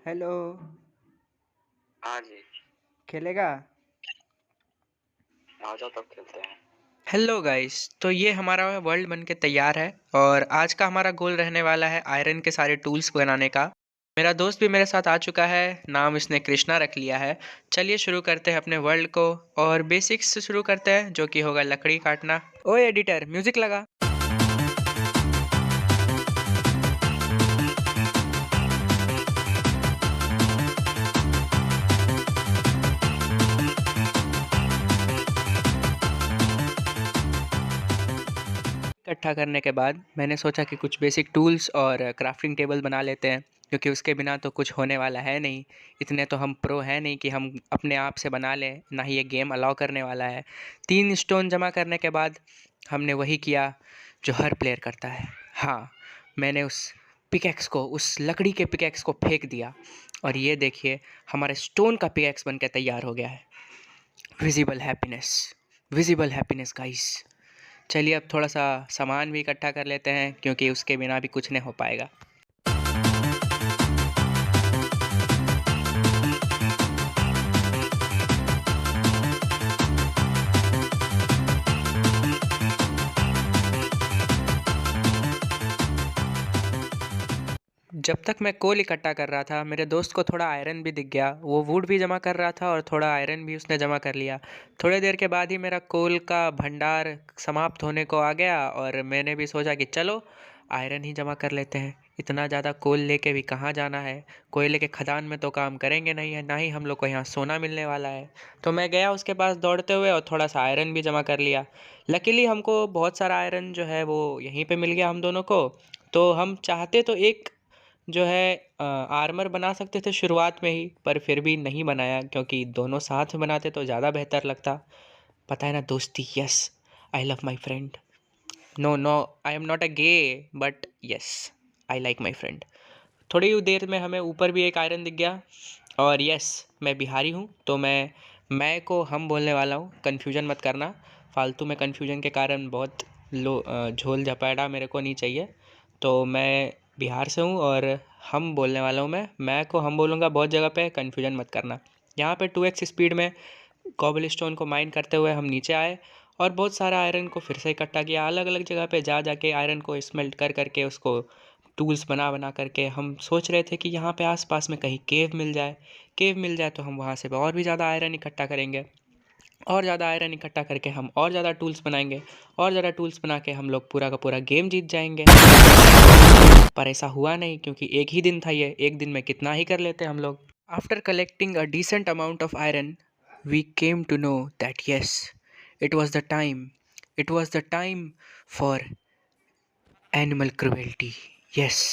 Hello. हाँ जी। खेलेगा? आ जाओ तब खेलते हैं। हेलो गाइस, तो ये हमारा वर्ल्ड बन के तैयार है और आज का हमारा गोल रहने वाला है आयरन के सारे टूल्स बनाने का। मेरा दोस्त भी मेरे साथ आ चुका है, नाम इसने कृष्णा रख लिया है। चलिए शुरू करते हैं अपने वर्ल्ड को और बेसिक्स से शुरू करते हैं, जो कि होगा लकड़ी काटना। ओए एडिटर, म्यूजिक लगा। इकट्ठा करने के बाद मैंने सोचा कि कुछ बेसिक टूल्स और क्राफ्टिंग टेबल बना लेते हैं, क्योंकि उसके बिना तो कुछ होने वाला है नहीं। इतने तो हम प्रो हैं नहीं कि हम अपने आप से बना लें, ना ही ये गेम अलाउ करने वाला है। 3 स्टोन जमा करने के बाद हमने वही किया जो हर प्लेयर करता है। हाँ, मैंने उस पिकैक्स को, उस लकड़ी के पिकैक्स को फेंक दिया और ये देखिए हमारे स्टोन का पिकैक्स बन के तैयार हो गया है। Visible happiness, visible happiness guys. चलिए अब थोड़ा सा सामान भी इकट्ठा कर लेते हैं, क्योंकि उसके बिना भी कुछ नहीं हो पाएगा। जब तक मैं कोल इकट्ठा कर रहा था, मेरे दोस्त को थोड़ा आयरन भी दिख गया। वो वुड भी जमा कर रहा था और थोड़ा आयरन भी उसने जमा कर लिया। थोड़ी देर के बाद ही मेरा कोल का भंडार समाप्त होने को आ गया और मैंने भी सोचा कि चलो आयरन ही जमा कर लेते हैं। इतना ज़्यादा कोल लेके भी कहाँ जाना है, कोयले के खदान में तो काम करेंगे नहीं है, ना ही हम लोग को यहाँ सोना मिलने वाला है। तो मैं गया उसके पास दौड़ते हुए और थोड़ा सा आयरन भी जमा कर लिया। लकीली हमको बहुत सारा आयरन जो है वो यहीं पे मिल गया हम दोनों को। तो हम चाहते तो एक जो है आर्मर बना सकते थे शुरुआत में ही, पर फिर भी नहीं बनाया, क्योंकि दोनों साथ में बनाते तो ज़्यादा बेहतर लगता। पता है ना दोस्ती, yes, I love my friend. No no, I am not a gay, but yes, I like my friend. थोड़ी ही देर में हमें ऊपर भी एक आयरन दिख गया। और यस, मैं बिहारी हूँ तो मैं को हम बोलने वाला हूँ, कन्फ्यूजन मत करना। फालतू में कन्फ्यूजन के कारण बहुत झोल झपैड़ा मेरे को नहीं चाहिए। तो मैं बिहार से हूँ और हम बोलने वाला हूँ। मैं को हम बोलूँगा बहुत जगह पे, कन्फ्यूजन मत करना। यहाँ पे 2x स्पीड में कॉबल स्टोन को माइन करते हुए हम नीचे आए और बहुत सारा आयरन को फिर से इकट्ठा किया। अलग अलग जगह पे जा जाके आयरन को स्मेल्ट कर करके उसको टूल्स बना बना करके हम सोच रहे थे कि यहाँ पे आसपास में कहीं केव मिल जाए। केव मिल जाए तो हम वहाँ से और भी ज़्यादा आयरन इकट्ठा करेंगे और ज़्यादा आयरन इकट्ठा करके हम और ज़्यादा टूल्स बनाएंगे और ज़्यादा टूल्स बना के हम लोग पूरा का पूरा गेम जीत जाएंगे। पर ऐसा हुआ नहीं, क्योंकि एक ही दिन था, ये एक दिन में कितना ही कर लेते हम लोग। After collecting a decent amount of iron, we came to know that yes, it was the time, it was the time for animal cruelty. Yes,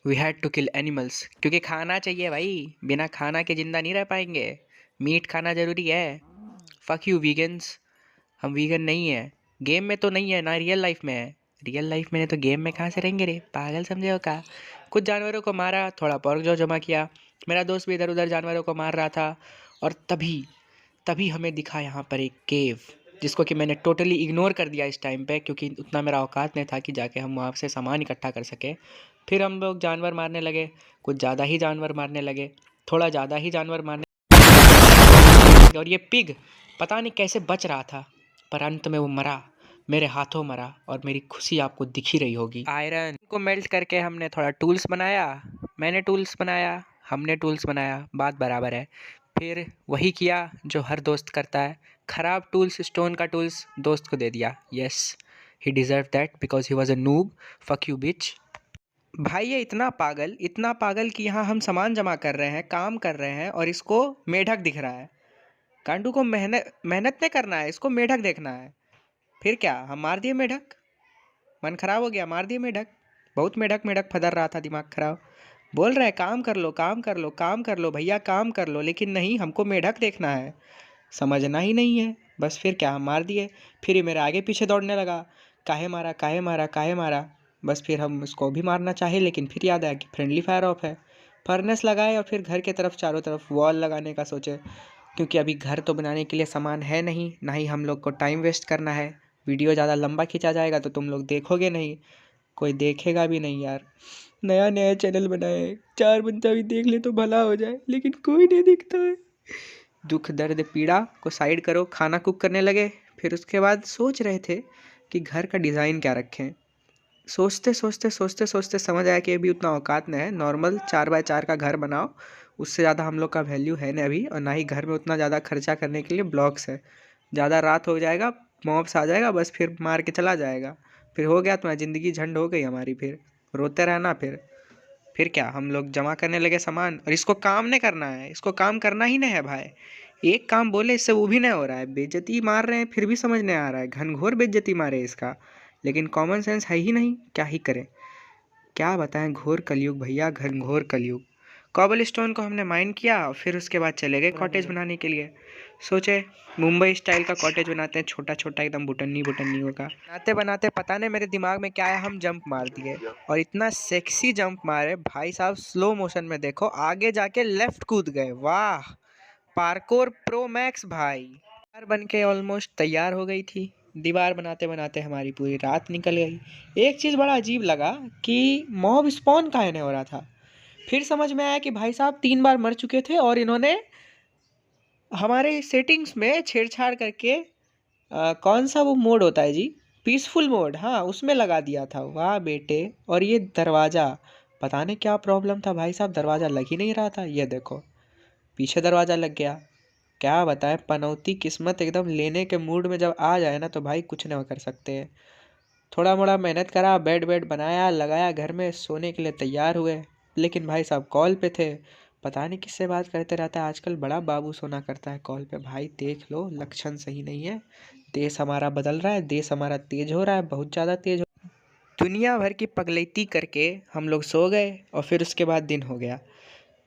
we had to kill animals, क्योंकि खाना चाहिए भाई, बिना खाना के ज़िंदा नहीं रह पाएंगे। मीट खाना ज़रूरी है। फक यू वीगन्स, हम वीगन नहीं है। गेम में तो नहीं है ना, रियल लाइफ में है। रियल लाइफ में नहीं तो गेम में कहाँ से रहेंगे रे, पागल समझे हो का। कुछ जानवरों को मारा, थोड़ा पर्क जो जमा किया। मेरा दोस्त भी इधर उधर जानवरों को मार रहा था और तभी तभी हमें दिखा यहाँ पर एक केव, जिसको कि मैंने टोटली इग्नोर कर दिया इस टाइम पे, क्योंकि उतना मेरा औकात नहीं था कि जाके हम वहाँ से सामान इकट्ठा कर सके। फिर हम लोग जानवर मारने लगे, कुछ ज़्यादा ही जानवर मारने लगे, थोड़ा ज़्यादा ही जानवर मारने। और ये पिग पता नहीं कैसे बच रहा था, पर अंत में वो मरा, मेरे हाथों मरा, और मेरी खुशी आपको दिख ही रही होगी। आयरन को मेल्ट करके हमने थोड़ा टूल्स बनाया, मैंने टूल्स बनाया, हमने टूल्स बनाया, बात बराबर है। फिर वही किया जो हर दोस्त करता है, ख़राब टूल्स, स्टोन का टूल्स दोस्त को दे दिया। Yes, he deserve that because he was a noob. Fuck you बिच। भाई ये इतना पागल कि यहाँ हम सामान जमा कर रहे हैं, काम कर रहे हैं, और इसको मेढक दिख रहा है। कांडू को मेहनत मेहनत नहीं करना है, इसको मेढक देखना है। फिर क्या, हम मार दिए मेढक, मन खराब हो गया, मार दिए मेढक। बहुत मेढक मेढक फदर रहा था, दिमाग खराब। बोल रहे हैं काम कर लो, काम कर लो, काम कर लो भैया, काम कर लो, लेकिन नहीं, हमको मेढक देखना है। समझना ही नहीं है। बस फिर क्या, हम मार दिए। फिर ये मेरे आगे पीछे दौड़ने लगा, काहे मारा, काहे मारा, काहे मारा। बस फिर हम उसको भी मारना चाहे, लेकिन फिर याद आया कि फ्रेंडली फायर ऑफ है। फर्नेस लगाए और फिर घर के तरफ चारों तरफ वॉल लगाने का सोचे, क्योंकि अभी घर तो बनाने के लिए सामान है नहीं, ना ही हम लोग को टाइम वेस्ट करना है। वीडियो ज़्यादा लंबा खींचा जाएगा तो तुम लोग देखोगे नहीं, कोई देखेगा भी नहीं यार। नया नया चैनल बनाया है, 4 बंदा भी देख ले तो भला हो जाए, लेकिन कोई नहीं दिखता है। दुख दर्द पीड़ा को साइड करो, खाना कुक करने लगे। फिर उसके बाद सोच रहे थे कि घर का डिज़ाइन क्या रखें। सोचते सोचते सोचते सोचते समझ आया कि अभी उतना औकात नहीं है, नॉर्मल 4x4 का घर बनाओ, उससे ज़्यादा हम लोग का वैल्यू है नहीं अभी, और ना ही घर में उतना ज़्यादा खर्चा करने के लिए ब्लॉक्स है। ज़्यादा रात हो जाएगा, मॉब्स आ जाएगा, बस फिर मार के चला जाएगा, फिर हो गया तुम्हारी ज़िंदगी झंड हो गई हमारी, फिर रोते रहना। फिर क्या, हम लोग जमा करने लगे सामान, और इसको काम नहीं करना है, इसको काम करना ही नहीं है भाई। एक काम बोले इससे वो भी नहीं हो रहा है, बेइज्जती मार रहे हैं फिर भी समझ नहीं आ रहा है, घनघोर बेइज्जती मारे इसका, लेकिन कॉमन सेंस है ही नहीं, क्या ही करें। क्या बताएं, घोर कलयुग भैया, घनघोर कलयुग। कॉबल स्टोन को हमने माइन किया और फिर उसके बाद चले गए कॉटेज बनाने के लिए। सोचे मुंबई स्टाइल का कॉटेज बनाते हैं, छोटा छोटा एकदम बुटन्नी बुटन्नी होगा। बनाते बनाते पता नहीं मेरे दिमाग में क्या है, हम जंप मार दिए, और इतना सेक्सी जंप मारे भाई साहब, स्लो मोशन में देखो, आगे जाके लेफ्ट कूद गए। वाह, पार्कोर प्रो मैक्स भाई। दीवार बन के ऑलमोस्ट तैयार हो गई थी। दीवार बनाते बनाते हमारी पूरी रात निकल गई। एक चीज़ बड़ा अजीब लगा कि मॉब स्पॉन काहे नहीं हो रहा था। फिर समझ में आया कि भाई साहब 3 बार मर चुके थे और इन्होंने हमारे सेटिंग्स में छेड़छाड़ करके कौन सा वो मोड होता है जी, पीसफुल मोड, हाँ उसमें लगा दिया था। वाह बेटे। और ये दरवाज़ा, पता नहीं क्या प्रॉब्लम था भाई साहब, दरवाज़ा लग ही नहीं रहा था। ये देखो पीछे दरवाज़ा लग गया। क्या बताएं, पनौती किस्मत एकदम लेने के मूड में जब आ जाए ना तो भाई कुछ नहीं कर सकते हैं। थोड़ा मोड़ा मेहनत करा, बेड वेड बनाया, लगाया, घर में सोने के लिए तैयार हुए। लेकिन भाई साहब कॉल पे थे, पता नहीं किससे बात करते रहता है आजकल, बड़ा बाबू सोना करता है कॉल पे। भाई देख लो, लक्षण सही नहीं है, देश हमारा बदल रहा है, देश हमारा तेज हो रहा है, बहुत ज़्यादा तेज हो। दुनिया भर की पगलैती करके हम लोग सो गए, और फिर उसके बाद दिन हो गया।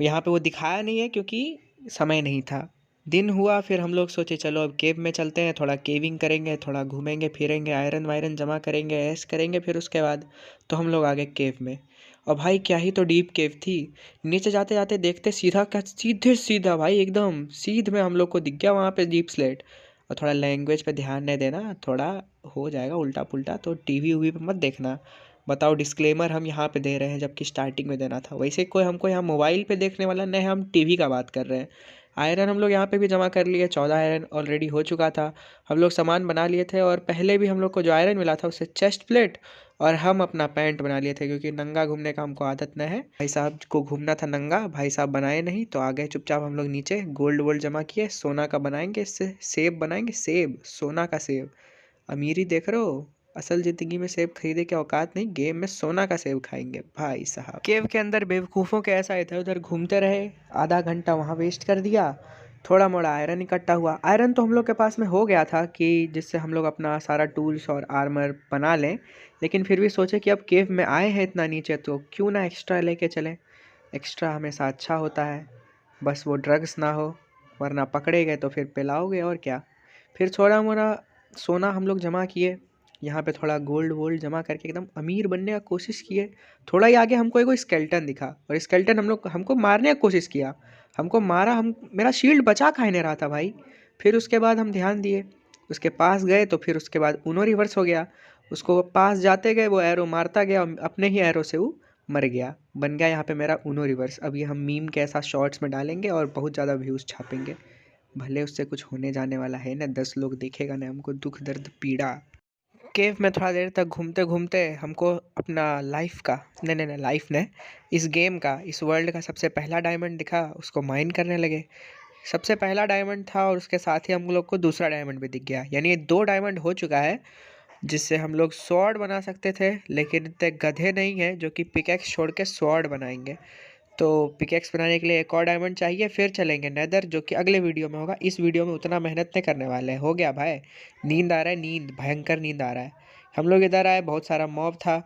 यहाँ पे वो दिखाया नहीं है क्योंकि समय नहीं था। दिन हुआ, फिर हम लोग सोचे चलो अब केव में चलते हैं, थोड़ा केविंग करेंगे, थोड़ा घूमेंगे फिरेंगे, आयरन वायरन जमा करेंगे, ऐश करेंगे। फिर उसके बाद तो हम लोग आ गए केव में, और भाई क्या ही तो डीप केव थी। नीचे जाते जाते देखते सीधा का सीधे सीधा भाई एकदम सीध में हम लोग को दिख गया वहाँ पे डीप स्लेट। और थोड़ा लैंग्वेज पे ध्यान नहीं देना, थोड़ा हो जाएगा उल्टा पुल्टा, तो टीवी उवी पे मत देखना। बताओ, डिस्क्लेमर हम यहाँ पे दे रहे हैं जबकि स्टार्टिंग में देना था। वैसे कोई हमको यहाँ मोबाइल पे देखने वाला नहीं, हम टीवी का बात कर रहे हैं। आयरन हम लोग यहाँ पे भी जमा कर लिए, 14 आयरन ऑलरेडी हो चुका था। हम लोग सामान बना लिए थे, और पहले भी हम लोग को जो आयरन मिला था उससे चेस्ट प्लेट और हम अपना पैंट बना लिए थे, क्योंकि नंगा घूमने का हमको आदत नहीं है। भाई साहब को घूमना था नंगा, भाई साहब बनाए नहीं तो आ गए चुपचाप हम लोग नीचे। गोल्ड वोल्ड जमा किए, सोना का बनाएंगे, इससे सेब बनाएंगे, सेब, सोना का सेब। अमीरी देख रहे हो, असल ज़िंदगी में सेब खरीदे के औकात नहीं, गेम में सोना का सेब खाएंगे भाई साहब। केव के अंदर बेवकूफ़ों के ऐसा इधर उधर घूमते रहे, आधा घंटा वहाँ वेस्ट कर दिया। थोड़ा मोड़ा आयरन इकट्ठा हुआ, आयरन तो हम लोग के पास में हो गया था कि जिससे हम लोग अपना सारा टूल्स और आर्मर बना लें। लेकिन फिर भी सोचे कि अब केव में आए हैं इतना नीचे, तो क्यों ना एक्स्ट्रा लेके चलें। एक्स्ट्रा हमेशा अच्छा होता है, बस वो ड्रग्स ना हो, वरना पकड़े गए तो फिर पिलाओगे और क्या। फिर थोड़ा मोड़ा सोना हम लोग जमा किए, यहाँ पे थोड़ा गोल्ड वोल्ड जमा करके एकदम अमीर बनने का कोशिश किए। थोड़ा ही आगे हमको एगो स्केल्टन दिखा, और स्केल्टन हमको मारने का कोशिश किया, हमको मारा, हम मेरा शील्ड बचा काहे नहीं रहा था भाई। फिर उसके बाद हम ध्यान दिए, उसके पास गए, तो फिर उसके बाद उनो रिवर्स हो गया। उसको पास जाते गए, वो एरो मारता गया, और अपने ही एरो से वो मर गया। बन गया यहाँ पे मेरा उनो रिवर्स। अब ये हम मीम के ऐसा शॉर्ट्स में डालेंगे और बहुत ज़्यादा व्यूज़ छापेंगे। भले उससे कुछ होने जाने वाला है ना, 10 लोग देखेगा ना हमको, दुख दर्द पीड़ा। केव में थोड़ा देर तक घूमते घूमते हमको अपना लाइफ का, नहीं नहीं नहीं लाइफ ने, इस गेम का, इस वर्ल्ड का सबसे पहला डायमंड दिखा, उसको माइन करने लगे। सबसे पहला डायमंड था, और उसके साथ ही हम लोग को दूसरा डायमंड भी दिख गया, यानी ये 2 डायमंड हो चुका है, जिससे हम लोग स्वॉर्ड बना सकते थे। लेकिन इतने गधे नहीं हैं जो कि पिकैक्स छोड़ के स्वॉर्ड बनाएंगे। तो पिकैक्स बनाने के लिए एक और डायमंड चाहिए, फिर चलेंगे नेदर, जो कि अगले वीडियो में होगा। इस वीडियो में उतना मेहनत नहीं करने वाले हैं, हो गया भाई, नींद आ रहा है, नींद, भयंकर नींद आ रहा है। हम लोग इधर आए, बहुत सारा मॉब था,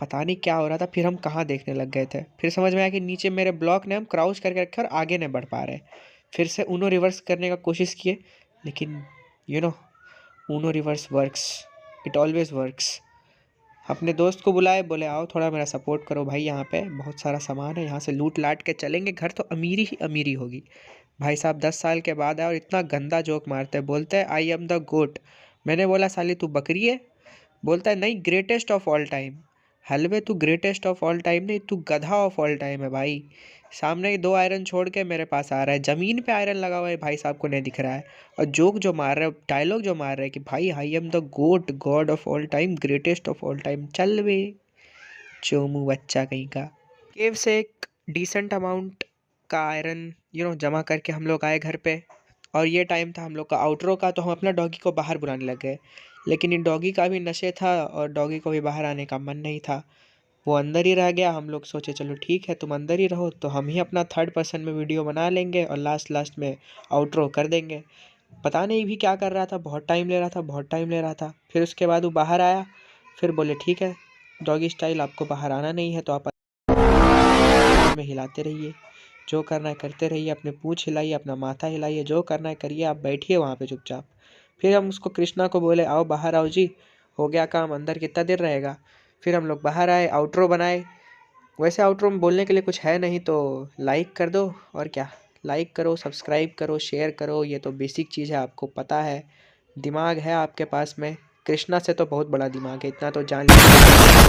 पता नहीं क्या हो रहा था, फिर हम कहाँ देखने लग गए थे। फिर समझ में आया कि नीचे मेरे ब्लॉक ने हम क्राउच करके रखे और आगे नहीं बढ़ पा रहे। फिर से ऊनो रिवर्स करने का कोशिश किए, लेकिन you know Uno reverse works, it always works. अपने दोस्त को बुलाए, बोले आओ थोड़ा मेरा सपोर्ट करो भाई, यहाँ पे बहुत सारा सामान है, यहाँ से लूट लाट के चलेंगे, घर तो अमीरी ही अमीरी होगी। भाई साहब 10 साल के बाद आए और इतना गंदा जोक मारते हैं, बोलते हैं आई एम द गोट। मैंने बोला साली तू बकरी है? बोलता है नहीं, ग्रेटेस्ट ऑफ ऑल टाइम। हलवे तू ग्रेटेस्ट ऑफ ऑल टाइम नहीं, तू गधा ऑफ ऑल टाइम है भाई। सामने 2 आयरन छोड़ के मेरे पास आ रहा है, ज़मीन पे आयरन लगा हुआ है भाई साहब को नहीं दिख रहा है। और जोक जो मार रहा है, डायलॉग जो मार रहा है कि भाई I am the goat, god of all time, greatest of all time. चल बे चोमू बच्चा कहीं का। केव से एक डिसेंट अमाउंट का आयरन जमा करके हम लोग आए घर पे। और ये टाइम था हम लोग का आउटरो का, तो हम अपना डॉगी को बाहर बुलाने लग गए। लेकिन इन डॉगी का भी नशे था और डॉगी को भी बाहर आने का मन नहीं था, वो अंदर ही रह गया। हम लोग सोचे चलो ठीक है तुम अंदर ही रहो, तो हम ही अपना थर्ड पर्सन में वीडियो बना लेंगे और लास्ट में आउटरो कर देंगे। पता नहीं भी क्या कर रहा था, बहुत टाइम ले रहा था, बहुत टाइम ले रहा था। फिर उसके बाद वो बाहर आया, फिर बोले ठीक है डॉगी स्टाइल आपको बाहर आना नहीं है तो आप में हिलाते रहिए, जो करना है करते रहिए, अपने पूँछ हिलाइए, अपना माथा हिलाइए, जो करना है करिए, आप बैठिए वहाँ पे चुपचाप। फिर हम उसको कृष्णा को बोले आओ बाहर आओ जी, हो गया काम, अंदर कितना देर रहेगा। फिर हम लोग बाहर आए, आउटरो बनाए। वैसे आउटरो में बोलने के लिए कुछ है नहीं, तो लाइक कर दो और क्या, लाइक करो, सब्सक्राइब करो, शेयर करो, ये तो बेसिक चीज़ है, आपको पता है। दिमाग है आपके पास में, कृष्णा से तो बहुत बड़ा दिमाग है, इतना तो जान लीजिए।